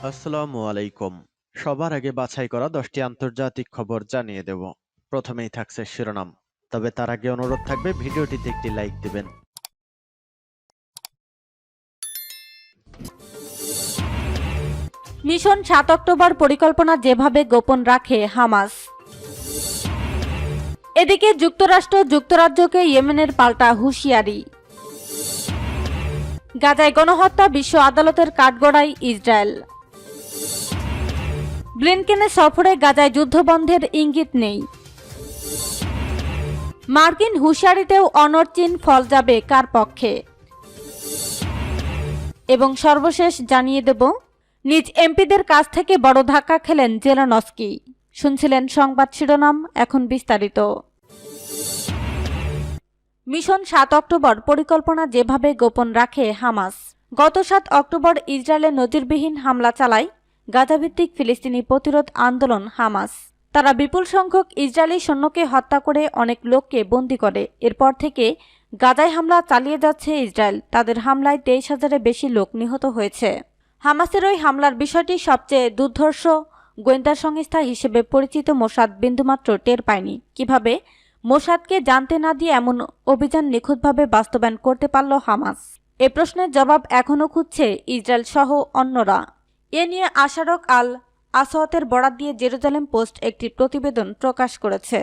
আসসালামু আলাইকুম। সবার আগে বাছাই করা 10টি আন্তর্জাতিক খবর জানিয়ে দেব। প্রথমেই থাকছে শিরোনাম। তবে তার আগে অনুরোধ থাকবে ভিডিওটিতে একটি লাইক দিবেন। মিশন ৭ অক্টোবর পরিকল্পনা যেভাবে গোপন রাখে হামাস। এদিকে যুক্তরাজ্যকে ইয়েমেনের পাল্টা হুঁশিয়ারি। গাজায় গণহত্যা, বিশ্ব আদালতের কাঠগড়ায় ইসরায়েল। ব্লিনকেনের সফরে গাজায় যুদ্ধবন্ধের ইঙ্গিত নেই। মার্কিন হুঁশিয়ারিতেও অনড় চীন, ফল যাবে কার পক্ষে। এবং সর্বশেষ জানিয়ে দেব, নিজ এমপিদের কাছ থেকে বড় ধাক্কা খেলেন জেলেনস্কি। শুনছিলেন সংবাদ শিরোনাম, এখন বিস্তারিত। মিশন ৭ অক্টোবর পরিকল্পনা যেভাবে গোপন রাখে হামাস। গত ৭ অক্টোবর ইসরায়েলে নজিরবিহীন হামলা চালায় গাজাভিত্তিক ফিলিস্তিনি প্রতিরোধ আন্দোলন হামাস। তারা বিপুল সংখ্যক ইসরায়েলি সৈন্যকে হত্যা করে অনেক লোককে বন্দী করে। এরপর থেকে গাজায় হামলা চালিয়ে যাচ্ছে ইসরায়েল। তাদের হামলায় ২৩,০০০-এর বেশি লোক নিহত হয়েছে। হামাসের ওই হামলার বিষয়টি সবচেয়ে দুর্ধর্ষ গোয়েন্দা সংস্থা হিসেবে পরিচিত মোসাদ বিন্দুমাত্র টের পায়নি। কিভাবে মোসাদকে জানতে না দিয়ে এমন অভিযান নিখুঁতভাবে বাস্তবায়ন করতে পারল হামাস? এ প্রশ্নের জবাব এখনও খুঁজছে ইসরায়েল সহ অন্যরা। এ নিয়ে আশারক আল আসওয়াতের বরাত দিয়ে জেরুজালেম পোস্ট একটি প্রতিবেদন প্রকাশ করেছে।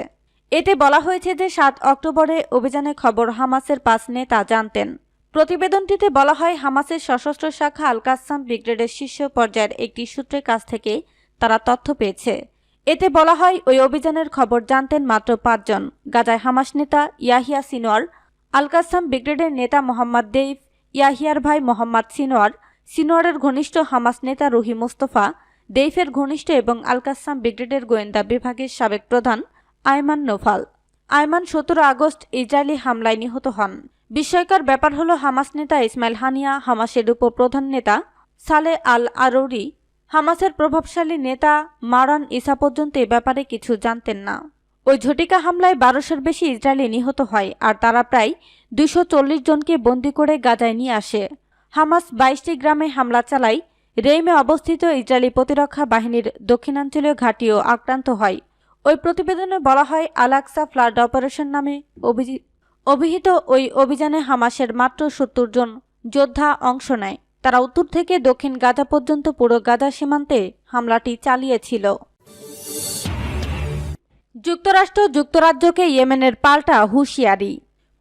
এতে বলা হয়েছে যে ৭ অক্টোবরে অভিযানে খবর হামাসের ৫ নেতা জানতেন। প্রতিবেদনটিতে বলা হয়, হামাসের সশস্ত্র শাখা আল কাসাম ব্রিগেডের শীর্ষ পর্যায়ের একটি সূত্রের কাছ থেকে তারা তথ্য পেয়েছে। এতে বলা হয়, ওই অভিযানের খবর জানতেন মাত্র ৫ জন। গাজায় হামাস নেতা ইয়াহিয়া সিনোয়ার, আল কাসাম ব্রিগেডের নেতা মোহাম্মদ দেইফ, ইয়াহিয়ার ভাই মোহাম্মদ সিনোয়ারের ঘনিষ্ঠ হামাস নেতা রুহি মুস্তফা, দেইফের ঘনিষ্ঠ এবং আল কাসাম ব্রিগেডের গোয়েন্দা বিভাগের সাবেক প্রধান আয়মান নোফাল। আয়মান ১৭ আগস্ট ইসরায়েলি হামলায় নিহত হন। বিস্ময়কর ব্যাপার হলো, হামাস নেতা ইসমাইল হানিয়া, হামাসের উপপ্রধান নেতা সালে আল আরৌরি, হামাসের প্রভাবশালী নেতা মারান ইসা পর্যন্ত এ ব্যাপারে কিছু জানতেন না। ওই ঝটিকা হামলায় ১২০০-এর বেশি ইসরায়েলি নিহত হয়, আর তারা প্রায় ২৪০ জনকে বন্দী করে গাজায় নিয়ে আসে। হামাস ২২টি গ্রামে হামলা চালায়। রেইমে অবস্থিত ইসরায়েলি প্রতিরক্ষা বাহিনীর দক্ষিণাঞ্চলীয় ঘাঁটিও আক্রান্ত হয়। ওই প্রতিবেদনে বলা হয়, আল আকসা ফ্লাড অপারেশন নামে অভিহিত ওই অভিযানে হামাসের মাত্র ৭০ জন যোদ্ধা অংশ নেয়। তারা উত্তর থেকে দক্ষিণ গাজা পর্যন্ত পুরো গাজা সীমান্তে হামলাটি চালিয়েছিল। যুক্তরাজ্যকে ইয়েমেনের পাল্টা হুঁশিয়ারি।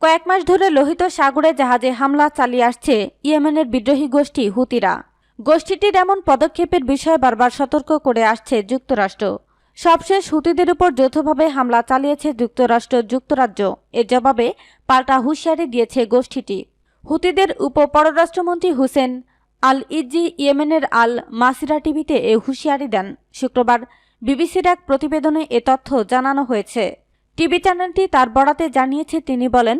কয়েক মাস ধরে লোহিত সাগরে জাহাজে হামলা চালিয়ে আসছে ইয়েমেনের বিদ্রোহী গোষ্ঠী হুতিরা। গোষ্ঠীটির এমন পদক্ষেপের বিষয়ে বারবার সতর্ক করে আসছে যুক্তরাষ্ট্র। সবশেষ হুতিদের উপর যৌথভাবে হামলা চালিয়েছে যুক্তরাজ্য। এর জবাবে পাল্টা হুঁশিয়ারি দিয়েছে গোষ্ঠীটি। হুতিদের উপপররাষ্ট্রমন্ত্রী হুসেন আল ইজি ইয়েমেনের আল মাসিরা টিভিতে এ হুঁশিয়ারি দেন। শুক্রবার বিবিসির এক প্রতিবেদনে এ তথ্য জানানো হয়েছে। টিভি চ্যানেলটি তার বরাতে জানিয়েছে, তিনি বলেন,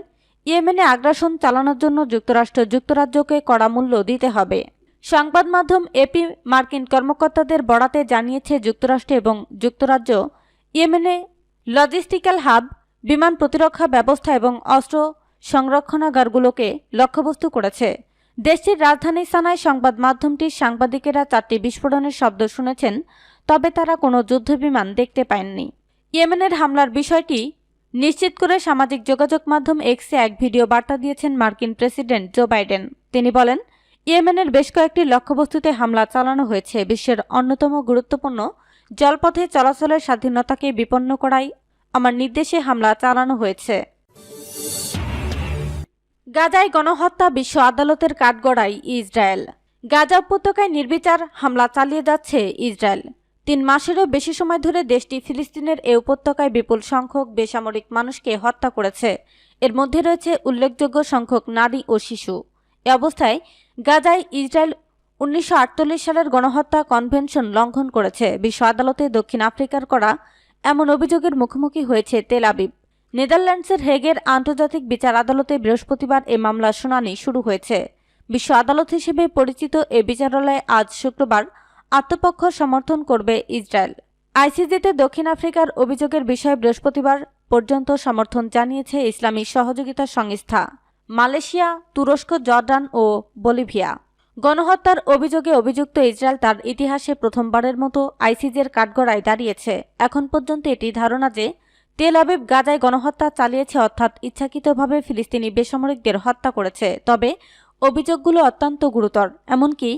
ইয়েমেনে আগ্রাসন চালানোর জন্য যুক্তরাজ্যকে কড়া মূল্য দিতে হবে। সংবাদ মাধ্যম এপি মার্কিন কর্মকর্তাদের বরাতে জানিয়েছে, যুক্তরাষ্ট্র এবং যুক্তরাজ্য ইয়েমেনে লজিস্টিক্যাল হাব, বিমান প্রতিরক্ষা ব্যবস্থা এবং অস্ত্র সংরক্ষণাগারগুলোকে লক্ষ্যবস্তু করেছে। দেশটির রাজধানী সানায় সংবাদ মাধ্যমটির সাংবাদিকেরা ৪টি বিস্ফোরণের শব্দ শুনেছেন, তবে তারা কোনো যুদ্ধবিমান দেখতে পায়নি। ইয়েমেনের হামলার বিষয়টি নিশ্চিত করে সামাজিক যোগাযোগ মাধ্যম এক্সে এক ভিডিও বার্তা দিয়েছেন মার্কিন প্রেসিডেন্ট জো বাইডেন। তিনি বলেন, ইয়েমেনের বেশ কয়েকটি লক্ষ্যবস্তুতে হামলা চালানো হয়েছে। বিশ্বের অন্যতম গুরুত্বপূর্ণ জলপথে চলাচলের স্বাধীনতাকে বিপন্ন করায় আমার নির্দেশে হামলা চালানো হয়েছে। গাজায় গণহত্যা, বিশ্ব আদালতের কাঠগড়ায় ইসরায়েল। গাজা উপত্যকায় নির্বিচার হামলা চালিয়ে যাচ্ছে ইসরায়েল। ৩ মাসেরও বেশি সময় ধরে দেশটি ফিলিস্তিনের এ উপত্যকায় বিপুল সংখ্যক বেসামরিক মানুষকে হত্যা করেছে। এর মধ্যে রয়েছে উল্লেখযোগ্য সংখ্যক নারী ও শিশু। এ অবস্থায় গাজায় ইসরায়েল ১৯৪৮ সালের গণহত্যা কনভেনশন লঙ্ঘন করেছে। বিশ্ব আদালতে দক্ষিণ আফ্রিকার করা এমন অভিযোগের মুখোমুখি হয়েছে তেল আবিব। নেদারল্যান্ডসের হেগের আন্তর্জাতিক বিচার আদালতে বৃহস্পতিবার এ মামলার শুনানি শুরু হয়েছে। বিশ্ব আদালত হিসেবে পরিচিত এ বিচারালয় আজ শুক্রবার আত্মপক্ষ সমর্থন করবে ইসরায়েল। আইসিজেতে দক্ষিণ আফ্রিকার অভিযোগের বিষয়ে বৃহস্পতিবার পর্যন্ত সমর্থন জানিয়েছে ইসলামী সহযোগিতা সংস্থা, মালয়েশিয়া, তুরস্ক, জর্ডান ও বলিভিয়া। গণহত্যার অভিযোগে অভিযুক্ত ইসরায়েল তার ইতিহাসে প্রথমবারের মতো আইসিজের কাঠগড়ায় দাঁড়িয়েছে। এখন পর্যন্ত এটি ধারণা যে তেল আবিব গাজায় গণহত্যা চালিয়েছে, অর্থাৎ ইচ্ছাকৃতভাবে ফিলিস্তিনি বেসামরিকদের হত্যা করেছে। তবে অভিযোগগুলো অত্যন্ত গুরুতর। এমনকি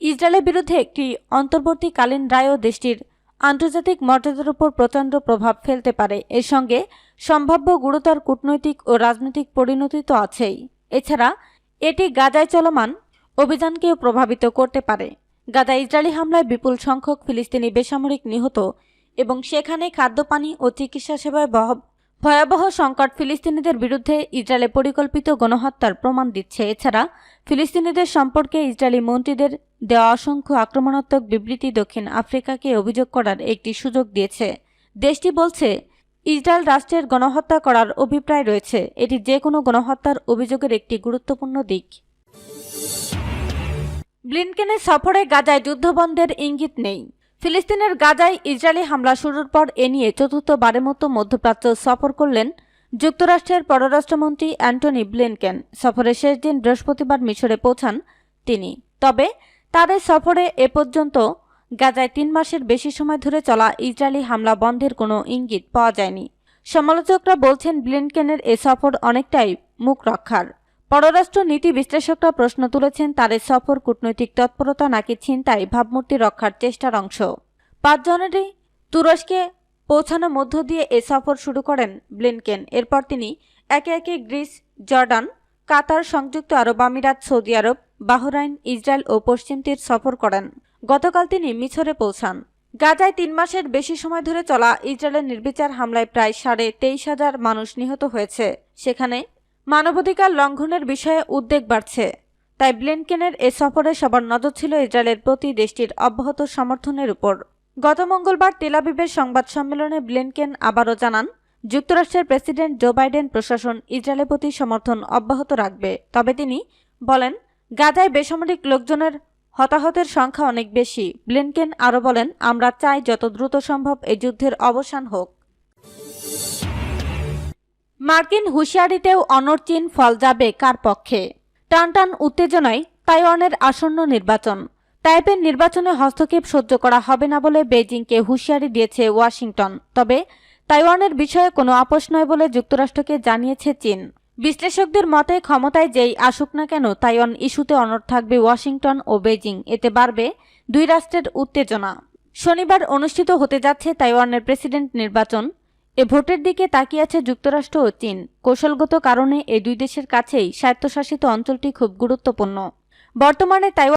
ইসরায়েলের বিরুদ্ধে একটি অন্তর্বর্তীকালীন রায়ও দেশটির আন্তর্জাতিক মর্যাদার উপর প্রচণ্ড প্রভাব ফেলতে পারে। এর সঙ্গে সম্ভাব্য গুরুতর কূটনৈতিক ও রাজনৈতিক পরিণতি তো আছেই। এছাড়া এটি গাজায় চলমান অভিযানকেও প্রভাবিত করতে পারে। গাজায় ইসরায়েলি হামলায় বিপুল সংখ্যক ফিলিস্তিনি বেসামরিক নিহত এবং সেখানে খাদ্যপানি ও চিকিৎসা সেবায় ভয়াবহ সংকট ফিলিস্তিনিদের বিরুদ্ধে ইসরায়েলের পরিকল্পিত গণহত্যার প্রমাণ দিচ্ছে। এছাড়া ফিলিস্তিনিদের সম্পর্কে ইসরায়েলি মন্ত্রীদের দেওয়া অসংখ্য আক্রমণাত্মক বিবৃতি দক্ষিণ আফ্রিকাকে অভিযোগ করার একটি সুযোগ দিয়েছে। দেশটি বলছে, ইসরায়েল রাষ্ট্রের গণহত্যা করার অভিপ্রায় রয়েছে। এটি যে কোনো গণহত্যার অভিযোগের একটি গুরুত্বপূর্ণ দিক। ব্লিনকেনের সফরে গাজায় যুদ্ধবন্ধের ইঙ্গিত নেই। ফিলিস্তিনের গাজায় ইসরায়েলি হামলা শুরুর পর এ নিয়ে চতুর্থবারের মতো মধ্যপ্রাচ্য সফর করলেন যুক্তরাষ্ট্রের পররাষ্ট্রমন্ত্রী অ্যান্টনি ব্লিনকেন। সফরের শেষ দিন বৃহস্পতিবার মিশরে পৌঁছান তিনি। তবে তার এই সফরে এ পর্যন্ত গাজায় 3 মাসের বেশি সময় ধরে চলা ইসরায়েলি হামলা বন্ধের কোনো ইঙ্গিত পাওয়া যায়নি। সমালোচকরা বলছেন, ব্লিনকেনের এ সফর অনেকটাই মুখ রক্ষার। পররাষ্ট্র নীতি বিশ্লেষকরা প্রশ্ন তুলেছেন, তার এই সফর কূটনৈতিক তৎপরতা নাকি ছিনতাই ভাবমূর্তি রক্ষার চেষ্টার অংশ। 5 জানুয়ারি তুরস্কে পৌঁছানোর মধ্য দিয়ে এ সফর শুরু করেন ব্লিনকেন। এরপর তিনি একে একে গ্রিস, জর্ডান, কাতার, সংযুক্ত আরব আমিরাত, সৌদি আরব, বাহরাইন, ইসরায়েল ও পশ্চিম তীর সফর করেন। গতকাল তিনি মিশরে পৌঁছান। গাজায় 3 মাসের বেশি সময় ধরে চলা ইসরায়েলের নির্বিচার হামলায় প্রায় 23,500 মানুষ নিহত হয়েছে। সেখানে মানবাধিকার লঙ্ঘনের বিষয়ে উদ্বেগ বাড়ছে। তাই ব্লিনকেনের এ সফরে সবার নজর ছিল ইসরায়েলের প্রতি দেশটির অব্যাহত সমর্থনের উপর। গত মঙ্গলবার তেল আবিবের সংবাদ সম্মেলনে ব্লিনকেন আবারও জানান, যুক্তরাষ্ট্রের প্রেসিডেন্ট জো বাইডেন প্রশাসন ইসরায়েলের প্রতি সমর্থন অব্যাহত রাখবে। তবে তিনি বলেন, গাজায় বেসামরিক লোকজনের হতাহতের সংখ্যা অনেক বেশি। ব্লিনকেন আরও বলেন, আমরা চাই যত দ্রুত সম্ভব এই যুদ্ধের অবসান হোক। মার্কিন হুঁশিয়ারিতেও অনড় চীন, ফল যাবে কার পক্ষে? টানটান উত্তেজনায় তাইওয়ানের আসন্ন নির্বাচন। তাইপের নির্বাচনে হস্তক্ষেপ সহ্য করা হবে না বলে বেইজিংকে হুঁশিয়ারি দিয়েছে ওয়াশিংটন। তবে তাইওয়ানের বিষয়ে কোনো আপোষ নয় বলে যুক্তরাষ্ট্রকে জানিয়েছে চীন। বিশ্লেষকদের মতে, ক্ষমতায় যেই আসুক না কেন, তাইওয়ান ইস্যুতে অনড় থাকবে ওয়াশিংটন ও বেইজিং। এতে বাড়বে দুই রাষ্ট্রের উত্তেজনা। শনিবার অনুষ্ঠিত হতে যাচ্ছে তাইওয়ানের প্রেসিডেন্ট নির্বাচন। এ ভোটের দিকে তাকিয়ে আছে যুক্তরাষ্ট্র ও চীন। কৌশলগত কারণে এই দুই দেশের কাছেই স্বায়ত্তশাসিত অঞ্চলটি খুব গুরুত্বপূর্ণ। বর্তমানে তাইওয়ান